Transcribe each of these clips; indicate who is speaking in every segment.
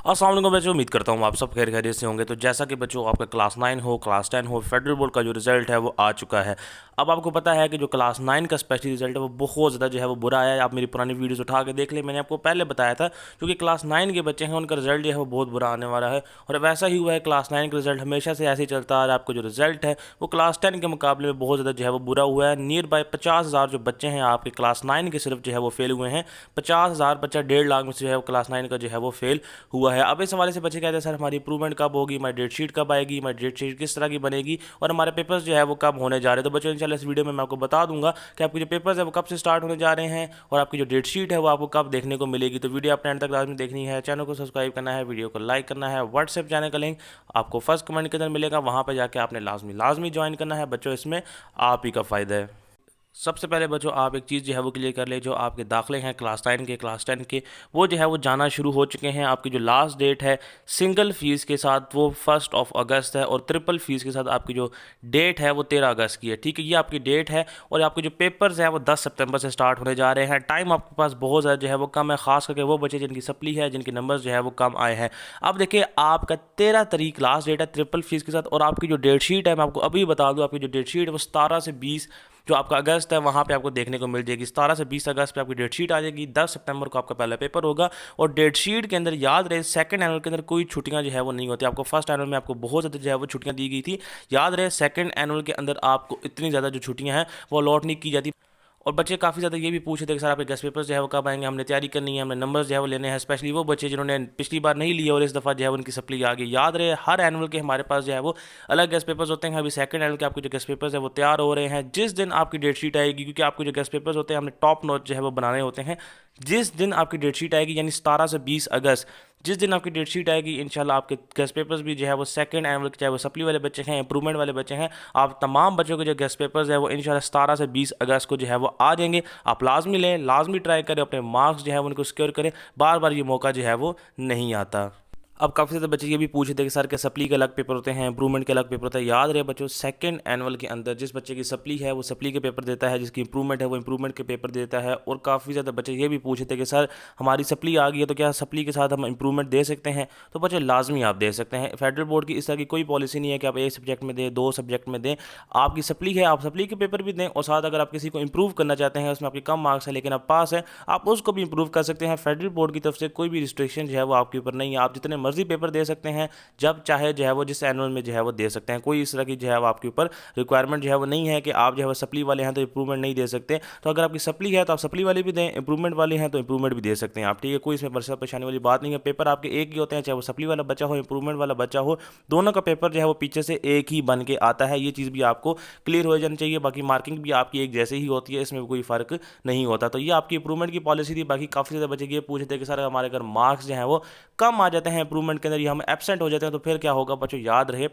Speaker 1: अस्सलाम वालेकुम बच्चों, उम्मीद करता हूँ आप सब खैर खैरियत से होंगे। तो जैसा कि बच्चों आपका क्लास 9 हो, क्लास 10 हो, फेडरल बोर्ड का जो रिज़ल्ट है वो आ चुका है। अब आपको पता है कि जो क्लास 9 का स्पेशल रिज़ल्ट है वो बहुत ज़्यादा जो है वो बुरा आया है। आप मेरी पुरानी वीडियोस उठा के देख लें, मैंने आपको पहले बताया था क्योंकि क्लास 9 के बच्चे हैं उनका रिज़ल्ट जो है वो बहुत बुरा आने वाला है। और अब ऐसा ही हुआ है, क्लास 9 का रिज़ल्ट हमेशा से ऐसे ही चलता आ रहा है। आपको जो रिज़ल्ट है वो क्लास 10 के मुकाबले में बहुत ज़्यादा जो है वो बुरा हुआ है। नियर बाय 50,000 जो बच्चे हैं आपके क्लास 9 के सिर्फ जो है वो फेल हुए हैं। 50,000 बच्चा 1.5 लाख में से जो है वो क्लास 9 का जो है वो फेल हुआ है। अब इस हवाले से बच्चे कहते हैं सर हमारी इंप्रूवमेंट कब होगी, हमारी डेट शीट कब आएगी, हमारी डेट शीट किस तरह की बनेगी और हमारे पेपर्स जो है वो कब होने जा रहे हैं। तो बच्चों इंशाल्लाह इस वीडियो में मैं आपको बता दूंगा कि आपके जो पेपर्स है वो कब से स्टार्ट होने जा रहे हैं और आपकी जो डेट शीट है वो आपको कब देखने को मिलेगी। तो वीडियो आपने एंड तक लाजमी देखनी है, चैनल को सब्सक्राइब करना है, वीडियो को लाइक करना है। व्हाट्सएप चैनल का लिंक आपको फर्स्ट कमेंट के अंदर मिलेगा, वहाँ पर जाकर आपने लाजमी लाजमी ज्वाइन करना है। बच्चों इसमें आप ही का फ़ायदा है। सबसे पहले बच्चों आप एक चीज़ जो है वो क्लियर कर ले, जो आपके दाखिले हैं क्लास 9 के क्लास 10 के वो जो है वो जाना शुरू हो चुके हैं। आपकी जो लास्ट डेट है सिंगल फ़ीस के साथ वो 1 अगस्त है और ट्रिपल फ़ीस के साथ आपकी जो डेट है वो 13 अगस्त की है। ठीक है, ये आपकी डेट है और आपके जो पेपर्स हैं वो 10 सितंबर से स्टार्ट होने जा रहे हैं। टाइम आपके पास बहुत ज़्यादा जो है वो कम है, खास करके वो बच्चे जिनकी सप्ली है, जिनके नंबर्स जो है वो कम आए हैं। अब देखिए आपका 13 तारीख लास्ट डेट है ट्रिपल फ़ीस के साथ और आपकी जो डेट शीट है मैं आपको अभी बता दूँ, आपकी जो डेट शीट है वो 17 से 20 जो आपका अगस्त है वहाँ पे आपको देखने को मिल जाएगी। 17 से 20 अगस्त पे आपकी डेट शीट आ जाएगी। 10 सितंबर को आपका पहला पेपर होगा और डेट शीट के अंदर याद रहे सेकंड एनुअल के अंदर कोई छुट्टियां जो है वो नहीं होती। आपको फर्स्ट एनुअल में आपको बहुत ज़्यादा जो है वो छुट्टियां दी गई थी, याद रहे सेकंड एनुअल के अंदर आपको इतनी ज़्यादा जो छुट्टियां हैं वो अलॉट नहीं की जाती। और बच्चे काफ़ी ज़्यादा ये भी पूछे थे कि सर आपके गेस्ट पेपर्स जो है वो कब आएंगे, हमने तैयारी करनी है, हमने नंबर्स जो है वो लेने हैं। स्पेशली वो बच्चे जिन्होंने पिछली बार नहीं लिए और इस दफ़ा जो है वो उनकी सप्ली आ गई। याद रहे हर एनुअल के हमारे पास जो है वो अलग गेस्ट पेपर्स होते हैं। अभी सेकंड एनुअल के आपके जो गेस्ट पेपर्स है वो तैयार हो रहे हैं। जिस दिन आपकी डेट शीट आएगी, क्योंकि आपके जो गेस्ट पेपर्स होते हैं हमने टॉप नोट जो है वो बनाने होते हैं, जिस दिन आपकी डेट शीट आएगी यानी 17 से 20 अगस्त जिस दिन आपकी डेट शीट आएगी इंशाल्लाह आपके गेस्ट पेपर्स भी जो है वो सेकंड एनुअल के, चाहे वो सप्ली वाले बच्चे हैं, इंप्रूवमेंट वाले बच्चे हैं, आप तमाम बच्चों के जो गेस्ट पेपर्स है वो इंशाल्लाह 17 से 20 अगस्त को जो है वो आ जाएंगे। आप लाजमी लें, लाजमी ट्राई करें, अपने मार्क्स जो है उनको सिक्योर करें। बार बार ये मौका जो है वो नहीं आता। अब काफ़ी ज़्यादा बच्चे ये भी पूछे थे कि सर क्या सप्ली के अलग पेपर होते हैं, इंप्रूवमेंट के अलग पेपर होता है। याद रहे बच्चों सेकंड एनुअल के अंदर जिस बच्चे की सप्ली है वो सप्ली के पेपर देता है, जिसकी इंप्रूवमेंट है वो इंप्रूवमेंट के पेपर देता है। और काफ़ी ज़्यादा बच्चे ये भी पूछे थे कि सर हमारी सप्ली आ गई है तो क्या सप्ली के साथ हम इंप्रूवमेंट दे सकते हैं। तो बच्चे लाजमी आप दे सकते हैं। फेडरल बोर्ड की इस तरह की कोई पॉलिसी नहीं है कि आप एक सब्जेक्ट में दें, 2 सब्जेक्ट में दें। आपकी सप्ली है, आप सप्ली के पेपर भी दें और साथ अगर आप किसी को इंप्रूव करना चाहते हैं, उसमें आपके कम मार्क्स हैं लेकिन आप पास हैं, आप उसको भी इंप्रूव कर सकते हैं। फेडरल बोर्ड की तरफ से कोई भी रिस्ट्रिक्शन जो है वो आपके ऊपर नहीं है। आप जितने मर्जी पेपर दे सकते हैं, जब चाहे जो है वो जिस एनुअल में जो है वो दे सकते हैं। कोई इस तरह की जो है वो आपके ऊपर रिक्वायरमेंट जो है वो नहीं है कि आप जो है वो सप्ली वाले हैं तो इंप्रूवमेंट नहीं दे सकते। तो अगर आपकी सप्ली है तो आप सप्ली वाली भी दें, इंप्रूवमेंट वाले हैं तो इंप्रूवमेंट भी दे सकते हैं आप। ठीक है, कोई इसमें परेशानी वाली बात नहीं है। पेपर आपके एक ही होते हैं, चाहे वो सप्ली वाला बच्चा हो, इंप्रूवमेंट वाला बच्चा हो, दोनों का पेपर जो है वो पीछे से एक ही बन के आता है। ये चीज़ भी आपको क्लियर हो जानी चाहिए। बाकी मार्किंग भी आपकी एक जैसे ही होती है, इसमें कोई फ़र्क नहीं होता। तो ये आपकी इंप्रूवमेंट की पॉलिसी थी। बाकी काफ़ी ज़्यादा बच्चे ये पूछे थे कि सर हमारे अगर मार्क्स जो हैं वो कम आ जाते हैं इंप्रूवमेंट के अंदर या हम एबसेंट हो जाते हैं तो फिर क्या होगा। बच्चों याद रहे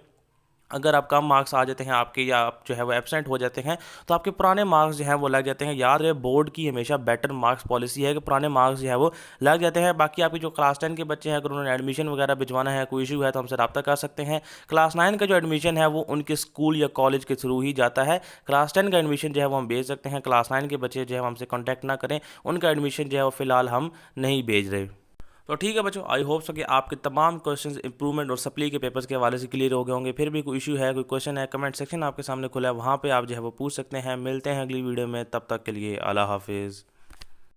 Speaker 1: अगर आप कम मार्क्स आ जाते हैं आपके या आप जो है वो एबसेंट हो जाते हैं तो आपके पुराने मार्क्स जो हैं वो लग जाते हैं। याद रहे बोर्ड की हमेशा बेटर मार्क्स पॉलिसी है कि पुराने मार्क्स जो है वो लग जाते हैं। बाकी आपकी जो क्लास 10 के बच्चे हैं अगर उन्होंने एडमिशन वगैरह भिजवाना है, कोई इशू है तो हमसे रब्ता कर सकते हैं। क्लास 9 का जो एडमिशन है वो उनके स्कूल या कॉलेज के थ्रू ही जाता है। क्लास 10 का एडमिशन जो है वो हम भेज सकते हैं। क्लास 9 के बच्चे जो है हमसे कॉन्टैक्ट ना करें, उनका एडमिशन जो है वो फ़िलहाल हम नहीं भेज रहे। तो ठीक है बच्चों, आई होप सो कि आपके तमाम क्वेश्चंस इंप्रूवमेंट और सप्ली के पेपर्स के हवाले से क्लियर हो गए होंगे। फिर भी कोई इशू है, कोई क्वेश्चन है, कमेंट सेक्शन आपके सामने खुला है, वहाँ पे आप जो है वो पूछ सकते हैं। मिलते हैं अगली वीडियो में, तब तक के लिए अल्लाह हाफिज़।